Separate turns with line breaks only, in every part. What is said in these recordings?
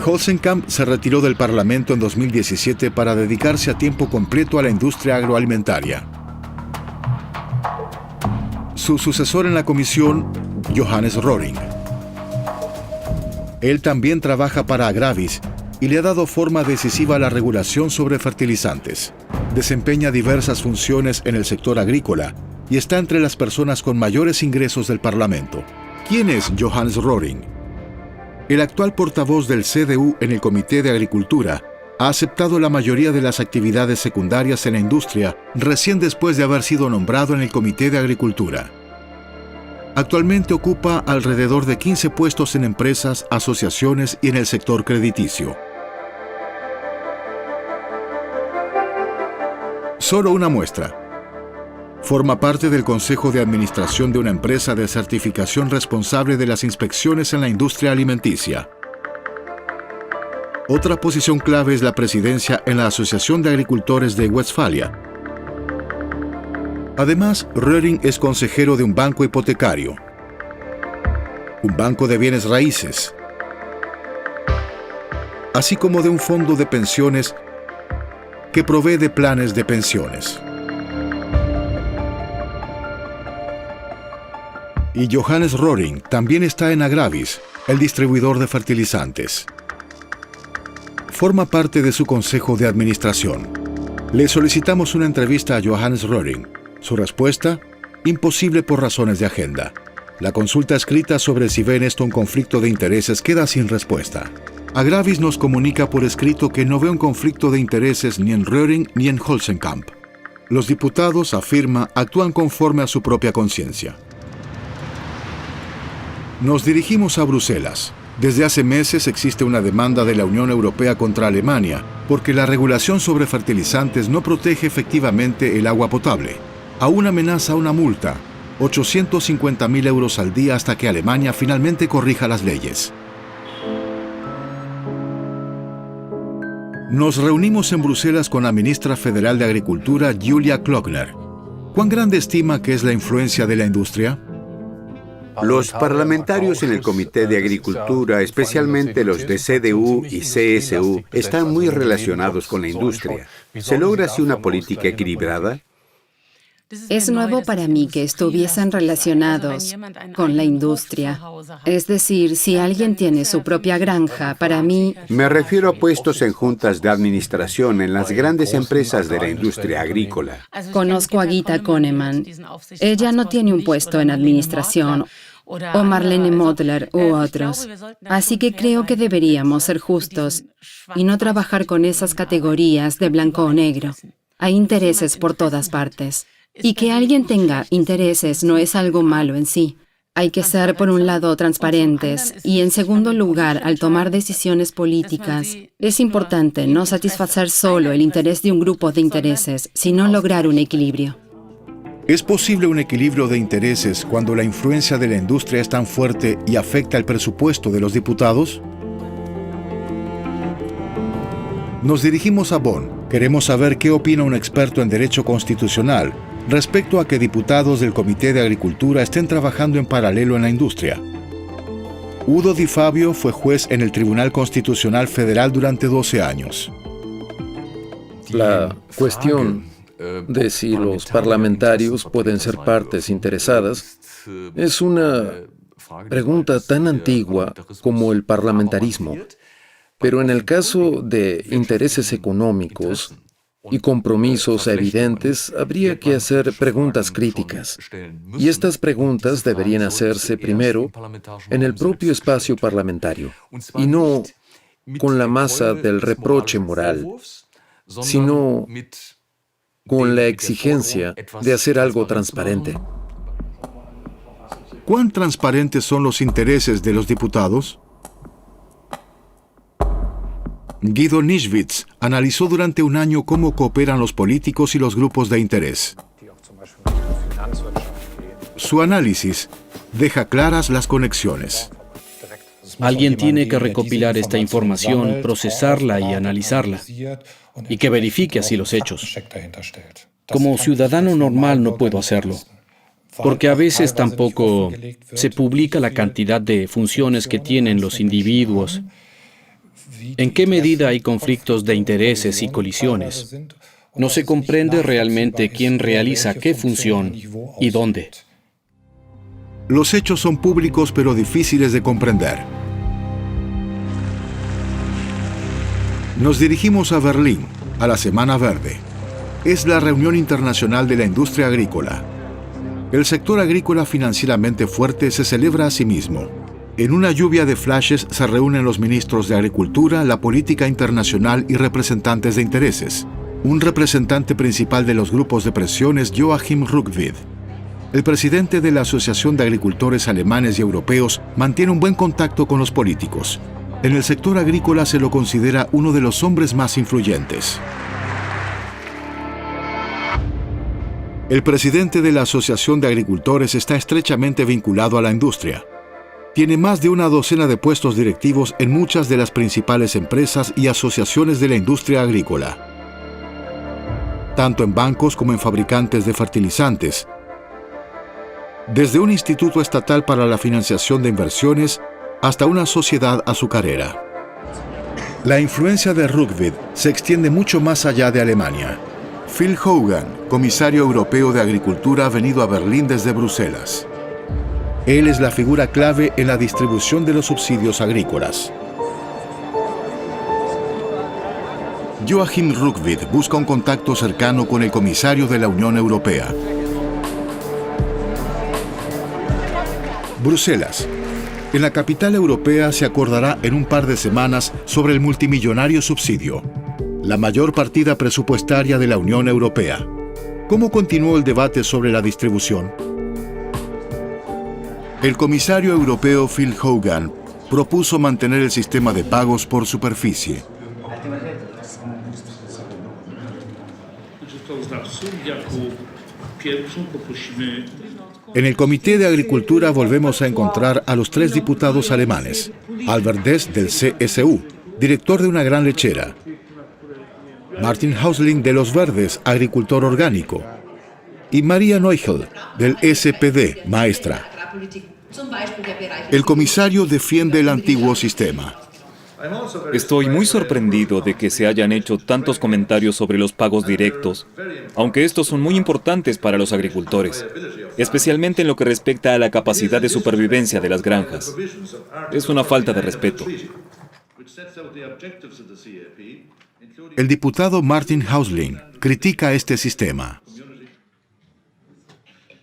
Holzenkamp se retiró del Parlamento en 2017 para dedicarse a tiempo completo a la industria agroalimentaria. Su sucesor en la comisión, Johannes Röhring. Él también trabaja para Agravis y le ha dado forma decisiva a la regulación sobre fertilizantes. Desempeña diversas funciones en el sector agrícola y está entre las personas con mayores ingresos del Parlamento. ¿Quién es Johannes Röhring? El actual portavoz del CDU en el Comité de Agricultura ha aceptado la mayoría de las actividades secundarias en la industria recién después de haber sido nombrado en el Comité de Agricultura. Actualmente ocupa alrededor de 15 puestos en empresas, asociaciones y en el sector crediticio. Solo una muestra. Forma parte del Consejo de Administración de una empresa de certificación responsable de las inspecciones en la industria alimenticia. Otra posición clave es la presidencia en la Asociación de Agricultores de Westfalia. Además, Röhring es consejero de un banco hipotecario, un banco de bienes raíces, así como de un fondo de pensiones que provee de planes de pensiones. Y Johannes Röhring también está en Agravis, el distribuidor de fertilizantes. Forma parte de su consejo de administración. Le solicitamos una entrevista a Johannes Röhring. Su respuesta: imposible por razones de agenda. La consulta escrita sobre si ve en esto un conflicto de intereses queda sin respuesta. Agravis nos comunica por escrito que no ve un conflicto de intereses ni en Röhring ni en Holzenkamp. Los diputados, afirma, actúan conforme a su propia conciencia. Nos dirigimos a Bruselas. Desde hace meses existe una demanda de la Unión Europea contra Alemania porque la regulación sobre fertilizantes no protege efectivamente el agua potable. Aún amenaza una multa, 850.000 euros al día hasta que Alemania finalmente corrija las leyes. Nos reunimos en Bruselas con la ministra federal de Agricultura, Julia Klöckner. ¿Cuán grande estima que es la influencia de la industria?
Los parlamentarios en el Comité de Agricultura, especialmente los de CDU y CSU, están muy relacionados con la industria. ¿Se logra así una política equilibrada?
Es nuevo para mí que estuviesen relacionados con la industria. Es decir, si alguien tiene su propia granja, para mí...
Me refiero a puestos en juntas de administración en las grandes empresas de la industria agrícola.
Conozco a Gita Konnemann. Ella no tiene un puesto en administración, o Marlene Modler u otros. Así que creo que deberíamos ser justos y no trabajar con esas categorías de blanco o negro. Hay intereses por todas partes. Y que alguien tenga intereses no es algo malo en sí. Hay que ser, por un lado, transparentes y, en segundo lugar, al tomar decisiones políticas, es importante no satisfacer solo el interés de un grupo de intereses, sino lograr un equilibrio.
¿Es posible un equilibrio de intereses cuando la influencia de la industria es tan fuerte y afecta el presupuesto de los diputados? Nos dirigimos a Bonn. Queremos saber qué opina un experto en derecho constitucional respecto a que diputados del Comité de Agricultura estén trabajando en paralelo en la industria. Udo Di Fabio fue juez en el Tribunal Constitucional Federal durante 12 años.
La cuestión de si los parlamentarios pueden ser partes interesadas es una pregunta tan antigua como el parlamentarismo. Pero en el caso de intereses económicos y compromisos evidentes, habría que hacer preguntas críticas. Y estas preguntas deberían hacerse primero en el propio espacio parlamentario, y no con la masa del reproche moral, sino con la exigencia de hacer algo transparente.
¿Cuán transparentes son los intereses de los diputados? Guido Nischwitz analizó durante un año cómo cooperan los políticos y los grupos de interés. Su análisis deja claras las conexiones.
Alguien tiene que recopilar esta información, procesarla y analizarla, y que verifique así los hechos. Como ciudadano normal no puedo hacerlo, porque a veces tampoco se publica la cantidad de funciones que tienen los individuos ¿En qué medida hay conflictos de intereses y colisiones? No se comprende realmente quién realiza qué función y dónde.
Los hechos son públicos pero difíciles de comprender. Nos dirigimos a Berlín, a la Semana Verde. Es la reunión internacional de la industria agrícola. El sector agrícola financieramente fuerte se celebra a sí mismo. En una lluvia de flashes se reúnen los ministros de Agricultura, la política internacional y representantes de intereses. Un representante principal de los grupos de presión es Joachim Rückwid. El presidente de la Asociación de Agricultores Alemanes y Europeos mantiene un buen contacto con los políticos. En el sector agrícola se lo considera uno de los hombres más influyentes. El presidente de la Asociación de Agricultores está estrechamente vinculado a la industria. Tiene más de una docena de puestos directivos en muchas de las principales empresas y asociaciones de la industria agrícola, tanto en bancos como en fabricantes de fertilizantes, desde un instituto estatal para la financiación de inversiones hasta una sociedad azucarera. La influencia de Rückwid se extiende mucho más allá de Alemania. Phil Hogan, comisario europeo de Agricultura, ha venido a Berlín desde Bruselas. Él es la figura clave en la distribución de los subsidios agrícolas. Joachim Rückwid busca un contacto cercano con el comisario de la Unión Europea. Bruselas. En la capital europea se acordará en un par de semanas sobre el multimillonario subsidio, la mayor partida presupuestaria de la Unión Europea. ¿Cómo continuó el debate sobre la distribución? El comisario europeo Phil Hogan propuso mantener el sistema de pagos por superficie. En el Comité de Agricultura volvemos a encontrar a los tres diputados alemanes. Albert Dess, del CSU, director de una gran lechera. Martin Häusling, de los Verdes, agricultor orgánico. Y Maria Neuchel, del SPD, maestra. El comisario defiende el antiguo sistema.
Estoy muy sorprendido de que se hayan hecho tantos comentarios sobre los pagos directos, aunque estos son muy importantes para los agricultores, especialmente en lo que respecta a la capacidad de supervivencia de las granjas. Es una falta de respeto.
El diputado Martin Häusling critica este sistema.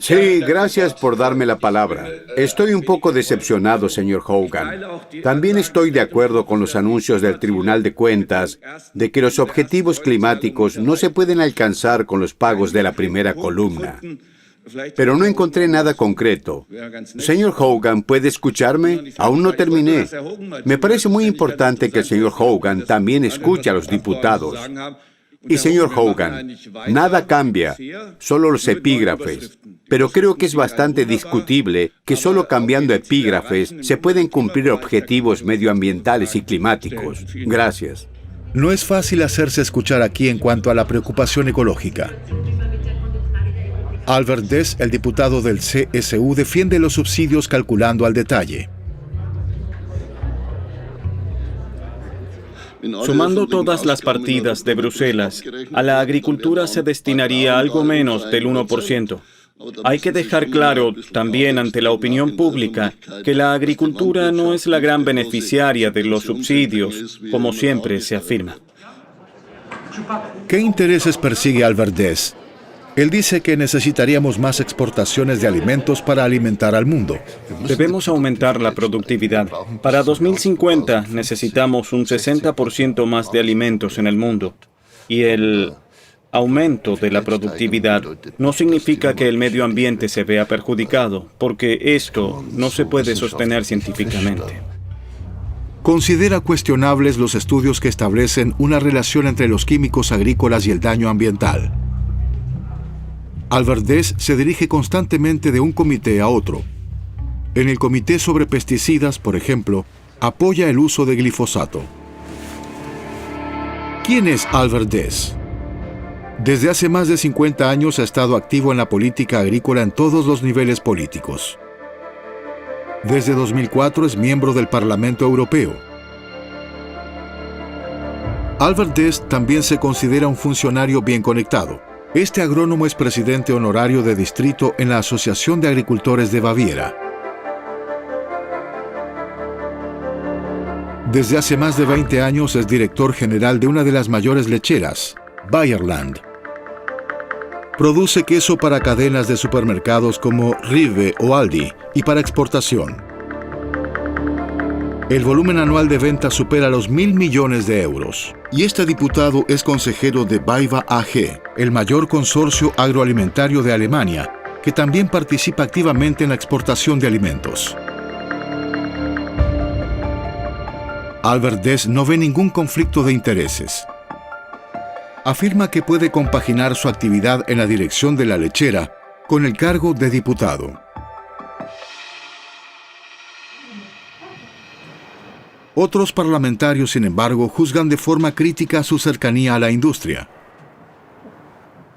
Sí, gracias por darme la palabra. Estoy un poco decepcionado, señor Hogan. También estoy de acuerdo con los anuncios del Tribunal de Cuentas de que los objetivos climáticos no se pueden alcanzar con los pagos de la primera columna. Pero no encontré nada concreto. Señor Hogan, ¿puede escucharme? Aún no terminé. Me parece muy importante que el señor Hogan también escuche a los diputados. Y señor Hogan, nada cambia, solo los epígrafes. Pero creo que es bastante discutible que solo cambiando epígrafes se pueden cumplir objetivos medioambientales y climáticos. Gracias.
No es fácil hacerse escuchar aquí en cuanto a la preocupación ecológica. Albert Dess, el diputado del CSU, defiende los subsidios calculando al detalle.
Sumando todas las partidas de Bruselas, a la agricultura se destinaría algo menos del 1%. Hay que dejar claro también ante la opinión pública que la agricultura no es la gran beneficiaria de los subsidios, como siempre se afirma.
¿Qué intereses persigue Albert Dess? Él dice que necesitaríamos más exportaciones de alimentos para alimentar al mundo.
Debemos aumentar la productividad. Para 2050 necesitamos un 60% más de alimentos en el mundo. Y el aumento de la productividad no significa que el medio ambiente se vea perjudicado, porque esto no se puede sostener científicamente.
Considera cuestionables los estudios que establecen una relación entre los químicos agrícolas y el daño ambiental. Albert Dess se dirige constantemente de un comité a otro. En el comité sobre pesticidas, por ejemplo, apoya el uso de glifosato. ¿Quién es Albert Dess? Desde hace más de 50 años ha estado activo en la política agrícola en todos los niveles políticos. Desde 2004 es miembro del Parlamento Europeo. Albert Deß también se considera un funcionario bien conectado. Este agrónomo es presidente honorario de distrito en la Asociación de Agricultores de Baviera. Desde hace más de 20 años es director general de una de las mayores lecheras, Bayerland. Produce queso para cadenas de supermercados como Rive o Aldi y para exportación. El volumen anual de ventas supera los 1.000 millones de euros. Y este diputado es consejero de BayWa AG, el mayor consorcio agroalimentario de Alemania, que también participa activamente en la exportación de alimentos. Albert Deß no ve ningún conflicto de intereses. Afirma que puede compaginar su actividad en la dirección de la lechera con el cargo de diputado. Otros parlamentarios, sin embargo, juzgan de forma crítica su cercanía a la industria.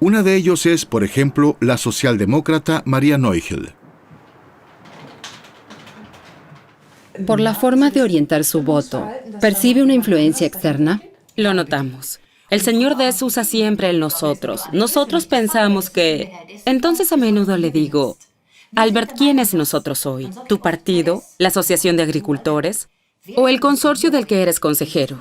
Una de ellos es, por ejemplo, la socialdemócrata Maria Neugel.
Por la forma de orientar su voto, ¿percibe una influencia externa?
Lo notamos. El señor Deß usa siempre el nosotros. Nosotros pensamos que... Entonces a menudo le digo, Albert, ¿quién es nosotros hoy? ¿Tu partido? ¿La Asociación de Agricultores? ¿O el consorcio del que eres consejero?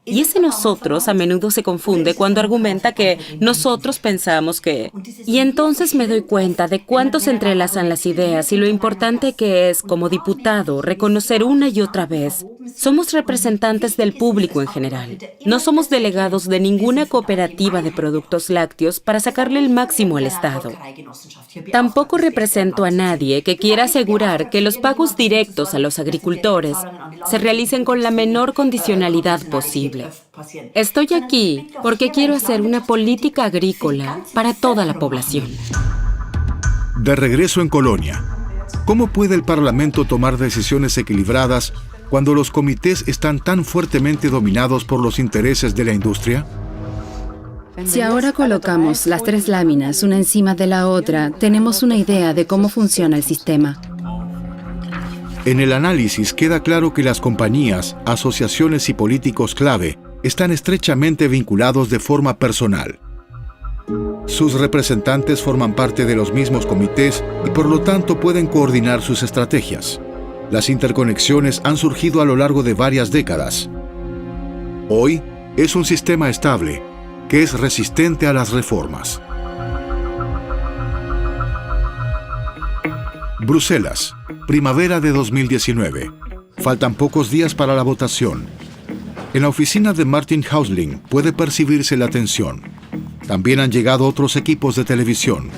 Y ese nosotros a menudo se confunde cuando argumenta que nosotros pensamos que... Y entonces me doy cuenta de cuánto se entrelazan las ideas y lo importante que es, como diputado, reconocer una y otra vez. Somos representantes del público en general. No somos delegados de ninguna cooperativa de productos lácteos para sacarle el máximo al Estado. Tampoco represento a nadie que quiera asegurar que los pagos directos a los agricultores se realicen con la menor condicionalidad posible. Estoy aquí porque quiero hacer una política agrícola para toda la población.
De regreso en Colonia, ¿cómo puede el Parlamento tomar decisiones equilibradas cuando los comités están tan fuertemente dominados por los intereses de la industria?
Si ahora colocamos las tres láminas una encima de la otra, tenemos una idea de cómo funciona el sistema.
En el análisis queda claro que las compañías, asociaciones y políticos clave están estrechamente vinculados de forma personal. Sus representantes forman parte de los mismos comités y por lo tanto pueden coordinar sus estrategias. Las interconexiones han surgido a lo largo de varias décadas. Hoy es un sistema estable que es resistente a las reformas. Bruselas, primavera de 2019. Faltan pocos días para la votación. En la oficina de Martin Häusling puede percibirse la tensión. También han llegado otros equipos de televisión.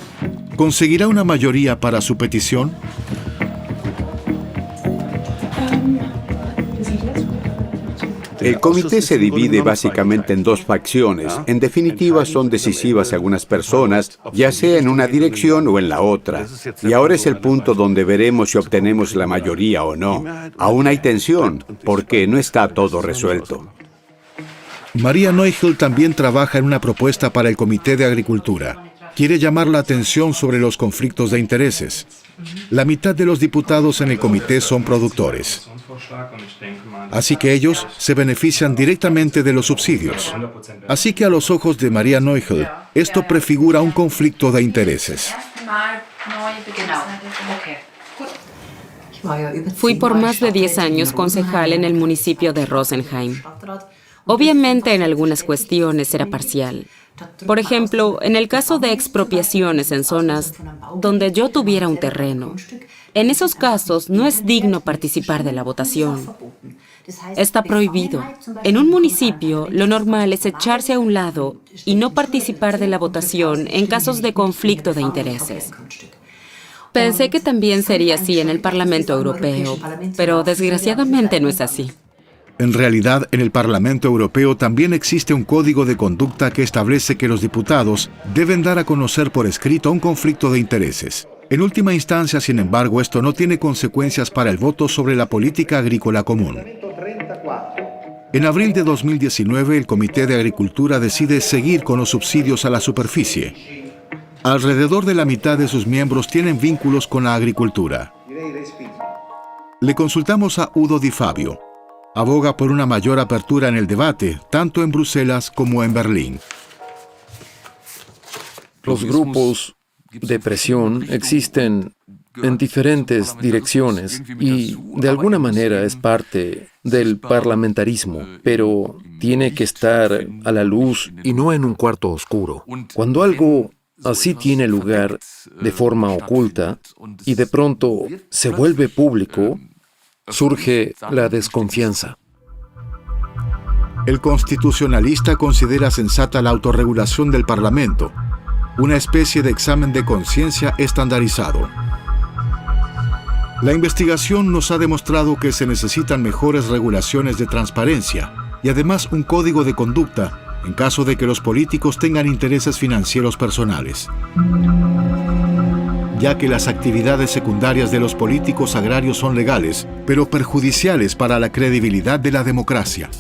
¿Conseguirá una mayoría para su petición?
El comité se divide básicamente en dos facciones. En definitiva, son decisivas algunas personas, ya sea en una dirección o en la otra. Y ahora es el punto donde veremos si obtenemos la mayoría o no. Aún hay tensión, porque no está todo resuelto.
Maria Neugel también trabaja en una propuesta para el Comité de Agricultura. Quiere llamar la atención sobre los conflictos de intereses. La mitad de los diputados en el comité son productores. Así que ellos se benefician directamente de los subsidios. Así que a los ojos de Maria Neugel, esto prefigura un conflicto de intereses.
Fui por más de 10 años concejal en el municipio de Rosenheim. Obviamente en algunas cuestiones era parcial. Por ejemplo, en el caso de expropiaciones en zonas donde yo tuviera un terreno, en esos casos no es digno participar de la votación. Está prohibido. En un municipio, lo normal es echarse a un lado y no participar de la votación en casos de conflicto de intereses. Pensé que también sería así en el Parlamento Europeo, pero desgraciadamente no es así.
En realidad, en el Parlamento Europeo también existe un código de conducta que establece que los diputados deben dar a conocer por escrito un conflicto de intereses. En última instancia, sin embargo, esto no tiene consecuencias para el voto sobre la política agrícola común. En abril de 2019, el Comité de Agricultura decide seguir con los subsidios a la superficie. Alrededor de la mitad de sus miembros tienen vínculos con la agricultura. Le consultamos a Udo Di Fabio, aboga por una mayor apertura en el debate, tanto en Bruselas como en Berlín.
Los grupos de presión existen en diferentes direcciones y de alguna manera es parte del parlamentarismo, pero tiene que estar a la luz y no en un cuarto oscuro. Cuando algo así tiene lugar de forma oculta y de pronto se vuelve público, surge la desconfianza.
El constitucionalista considera sensata la autorregulación del Parlamento, una especie de examen de conciencia estandarizado. La investigación nos ha demostrado que se necesitan mejores regulaciones de transparencia y además un código de conducta en caso de que los políticos tengan intereses financieros personales, ya que las actividades secundarias de los políticos agrarios son legales, pero perjudiciales para la credibilidad de la democracia.